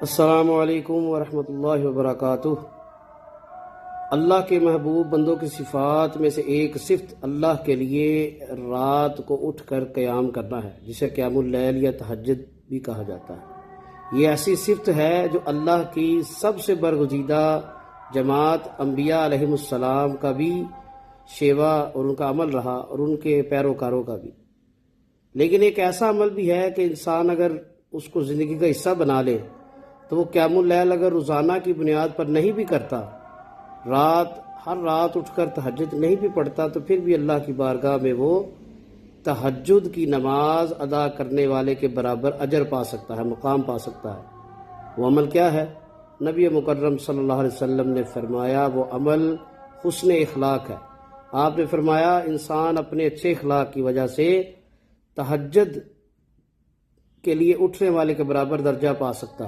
अस्सलामु अलैकुम वरहमतुल्लाहि वबरकातुह। अल्लाह के महबूब बंदों की सिफ़ात में से एक सिफ्त अल्लाह के लिए रात को उठ कर क़याम करना है, जिसे क़यामुल लैल या तहज्जुद भी कहा जाता है। ये ऐसी सिफ्त है जो अल्लाह की सबसे बरगुज़ीदा जमात अम्बिया अलैहिमुस्सलाम का भी शेवा और उनका अमल रहा और उनके पैरोकारों का भी। लेकिन एक ऐसा अमल भी है कि इंसान अगर उसको ज़िंदगी का हिस्सा बना ले तो वो क़यामुल लैल अगर रोज़ाना की बुनियाद पर नहीं भी करता, हर रात उठकर तहज्जुद नहीं भी पढ़ता, तो फिर भी अल्लाह की बारगाह में वो तहज्जुद की नमाज अदा करने वाले के बराबर अजर पा सकता है, मुकाम पा सकता है। वो अमल क्या है? नबी मुकर्रम सल्लल्लाहु अलैहि वसल्लम ने फरमाया वो अमल हुस्न इखलाक है। आपने फरमाया इंसान अपने अच्छे इखलाक की वजह से तहज्जुद के लिए उठने वाले के बराबर दर्जा पा सकता है।